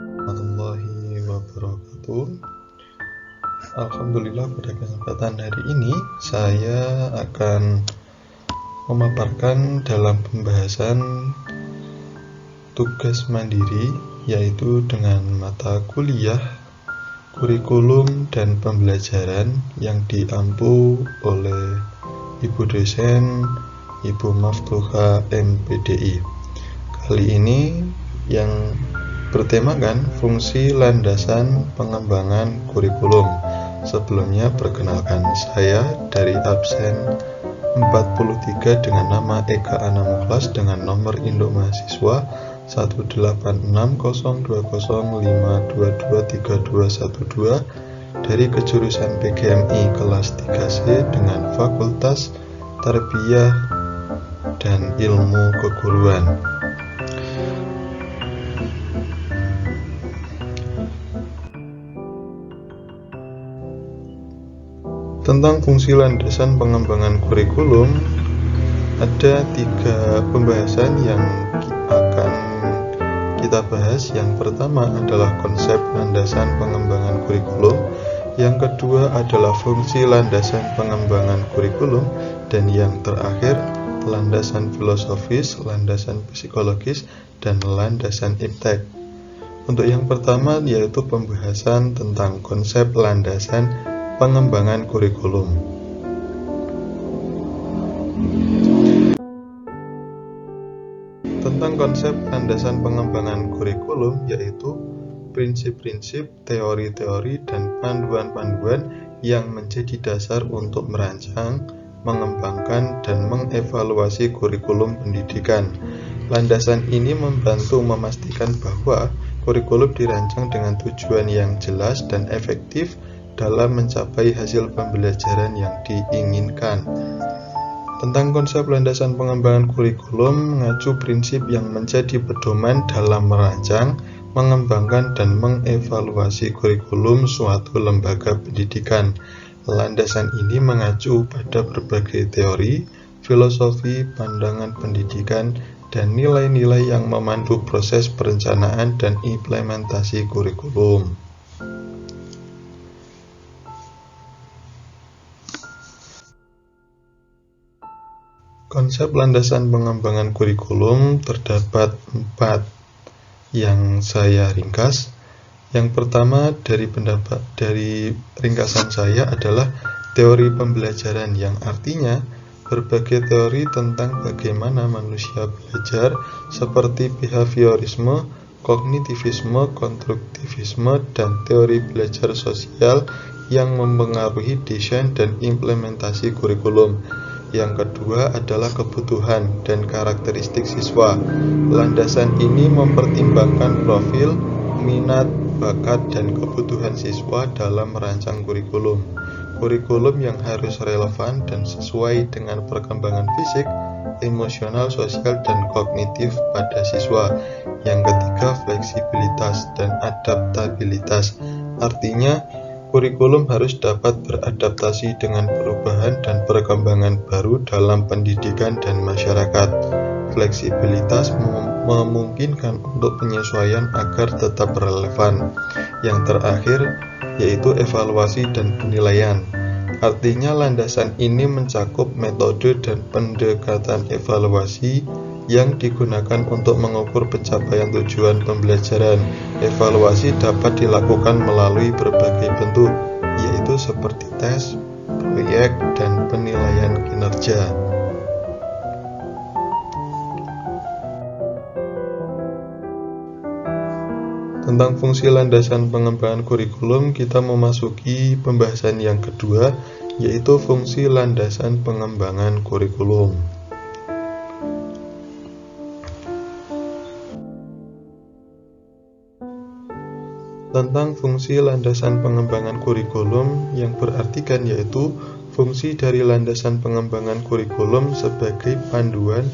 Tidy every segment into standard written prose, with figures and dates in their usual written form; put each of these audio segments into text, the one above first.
Warahmatullahi wabarakatuh. Alhamdulillah, pada kesempatan hari ini saya akan memaparkan dalam pembahasan tugas mandiri, yaitu dengan mata kuliah, kurikulum, dan pembelajaran yang diampu oleh Ibu dosen Ibu Maftuha MPDI. Kali ini yang bertemakan fungsi landasan pengembangan kurikulum. Sebelumnya perkenalkan, saya dari absen 43 dengan nama Eka Ana Mukhlas dengan nomor induk mahasiswa 1860205223212 dari kejurusan PGMI kelas 3C dengan Fakultas Tarbiyah dan Ilmu Keguruan. Tentang fungsi landasan pengembangan kurikulum, ada 3 pembahasan yang akan kita bahas. Yang pertama adalah konsep landasan pengembangan kurikulum, yang kedua adalah fungsi landasan pengembangan kurikulum, dan yang terakhir landasan filosofis, landasan psikologis, dan landasan iptek. Untuk yang pertama yaitu pembahasan tentang konsep landasan pengembangan kurikulum. Tentang konsep landasan pengembangan kurikulum yaitu prinsip-prinsip, teori-teori, dan panduan-panduan yang menjadi dasar untuk merancang, mengembangkan, dan mengevaluasi kurikulum pendidikan. Landasan ini membantu memastikan bahwa kurikulum dirancang dengan tujuan yang jelas dan efektif dalam mencapai hasil pembelajaran yang diinginkan. Tentang konsep landasan pengembangan kurikulum mengacu prinsip yang menjadi pedoman dalam merancang, mengembangkan, dan mengevaluasi kurikulum suatu lembaga pendidikan. Landasan ini mengacu pada berbagai teori, filosofi, pandangan pendidikan, dan nilai-nilai yang memandu proses perencanaan dan implementasi kurikulum. Konsep landasan pengembangan kurikulum terdapat 4 yang saya ringkas. Yang pertama dari ringkasan saya adalah teori pembelajaran, yang artinya berbagai teori tentang bagaimana manusia belajar seperti behaviorisme, kognitivisme, konstruktivisme, dan teori belajar sosial yang mempengaruhi desain dan implementasi kurikulum. Yang kedua adalah kebutuhan dan karakteristik siswa. Landasan ini mempertimbangkan profil, minat, bakat, dan kebutuhan siswa dalam merancang kurikulum. Kurikulum yang harus relevan dan sesuai dengan perkembangan fisik, emosional, sosial, dan kognitif pada siswa. Yang ketiga, fleksibilitas dan adaptabilitas. Artinya, kurikulum harus dapat beradaptasi dengan perubahan dan perkembangan baru dalam pendidikan dan masyarakat. Fleksibilitas memungkinkan untuk penyesuaian agar tetap relevan. Yang terakhir yaitu evaluasi dan penilaian. Artinya landasan ini mencakup metode dan pendekatan evaluasi yang digunakan untuk mengukur pencapaian tujuan pembelajaran. Evaluasi dapat dilakukan melalui berbagai bentuk, yaitu seperti tes, proyek, dan penilaian kinerja. Tentang fungsi landasan pengembangan kurikulum, kita memasuki pembahasan yang kedua, yaitu fungsi landasan pengembangan kurikulum. Tentang fungsi landasan pengembangan kurikulum yang berartikan yaitu fungsi dari landasan pengembangan kurikulum sebagai panduan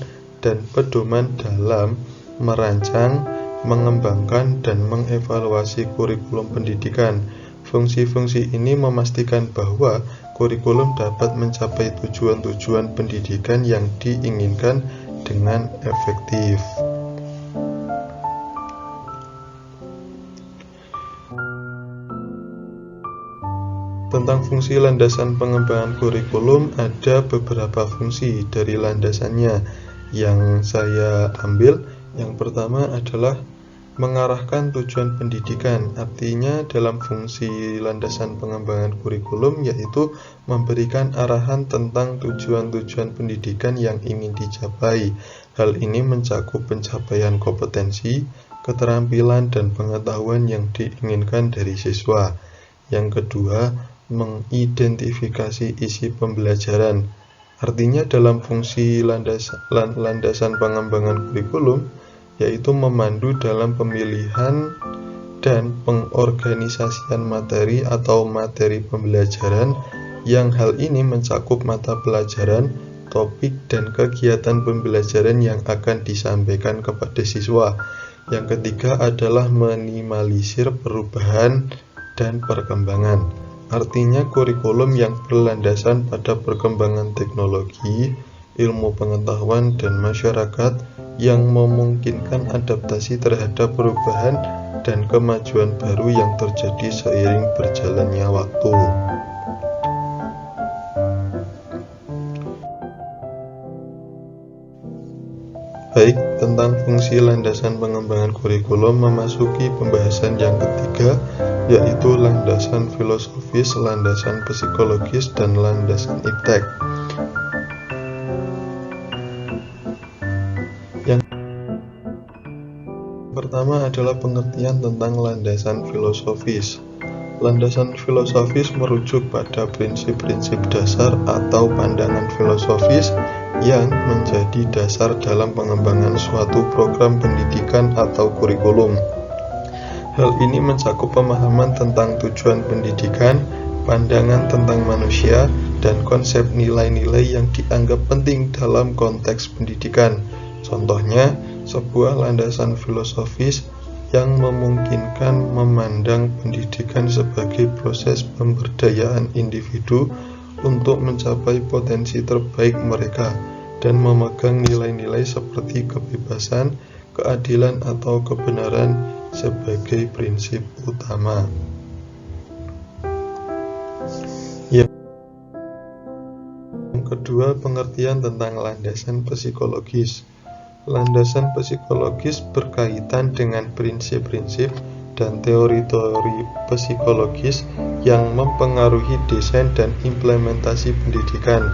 dan pedoman dalam merancang, mengembangkan, dan mengevaluasi kurikulum pendidikan. Fungsi-fungsi ini memastikan bahwa kurikulum dapat mencapai tujuan-tujuan pendidikan yang diinginkan dengan efektif. Tentang fungsi landasan pengembangan kurikulum, ada beberapa fungsi dari landasannya yang saya ambil. Yang pertama adalah mengarahkan tujuan pendidikan. Artinya dalam fungsi landasan pengembangan kurikulum yaitu memberikan arahan tentang tujuan-tujuan pendidikan yang ingin dicapai. Hal ini mencakup pencapaian kompetensi, keterampilan, dan pengetahuan yang diinginkan dari siswa. Yang kedua, mengidentifikasi isi pembelajaran. Artinya dalam fungsi landasan pengembangan kurikulum yaitu memandu dalam pemilihan dan pengorganisasian materi atau materi pembelajaran, yang hal ini mencakup mata pelajaran, topik, dan kegiatan pembelajaran yang akan disampaikan kepada siswa. Yang ketiga adalah minimalisir perubahan dan perkembangan. Artinya kurikulum yang berlandasan pada perkembangan teknologi, ilmu pengetahuan, dan masyarakat yang memungkinkan adaptasi terhadap perubahan dan kemajuan baru yang terjadi seiring berjalannya waktu. Baik, tentang fungsi landasan pengembangan kurikulum memasuki pembahasan yang ketiga, yaitu landasan filosofis, landasan psikologis, dan landasan iptek. Yang pertama adalah pengertian tentang landasan filosofis. Landasan filosofis merujuk pada prinsip-prinsip dasar atau pandangan filosofis yang menjadi dasar dalam pengembangan suatu program pendidikan atau kurikulum. Hal ini mencakup pemahaman tentang tujuan pendidikan, pandangan tentang manusia, dan konsep nilai-nilai yang dianggap penting dalam konteks pendidikan. Contohnya, sebuah landasan filosofis yang memungkinkan memandang pendidikan sebagai proses pemberdayaan individu untuk mencapai potensi terbaik mereka dan memegang nilai-nilai seperti kebebasan, keadilan, atau kebenaran sebagai prinsip utama. Yang kedua, pengertian tentang landasan psikologis. Landasan psikologis berkaitan dengan prinsip-prinsip dan teori-teori psikologis yang mempengaruhi desain dan implementasi pendidikan.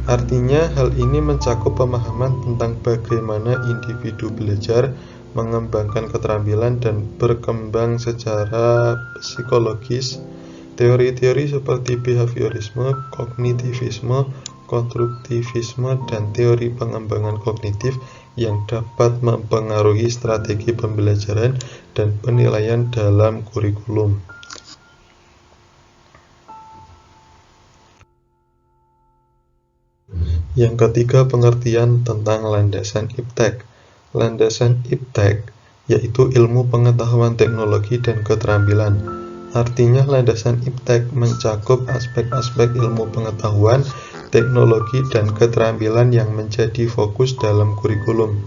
Artinya, hal ini mencakup pemahaman tentang bagaimana individu belajar, mengembangkan keterampilan, dan berkembang secara psikologis. Teori-teori seperti behaviorisme, kognitivisme, konstruktivisme, dan teori pengembangan kognitif yang dapat mempengaruhi strategi pembelajaran dan penilaian dalam kurikulum. Yang ketiga, pengertian tentang landasan iptek. Landasan iptek yaitu ilmu pengetahuan teknologi dan keterampilan. Artinya, landasan iptek mencakup aspek-aspek ilmu pengetahuan, teknologi, dan keterampilan yang menjadi fokus dalam kurikulum.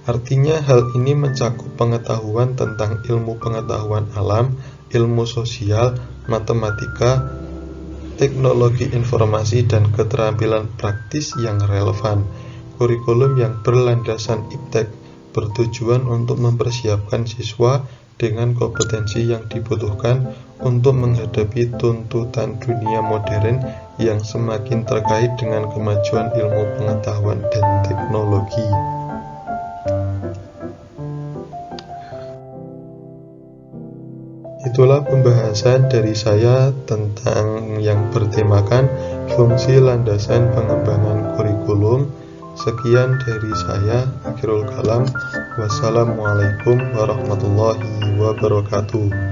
Artinya, hal ini mencakup pengetahuan tentang ilmu pengetahuan alam, ilmu sosial, matematika, teknologi informasi, dan keterampilan praktis yang relevan. Kurikulum yang berlandasan iptek bertujuan untuk mempersiapkan siswa dengan kompetensi yang dibutuhkan untuk menghadapi tuntutan dunia modern yang semakin terkait dengan kemajuan ilmu pengetahuan dan teknologi. Itulah pembahasan dari saya tentang yang bertemakan fungsi landasan pengembangan kurikulum. Sekian dari saya, Akhirul Kalam. Wassalamualaikum warahmatullahi wabarakatuh.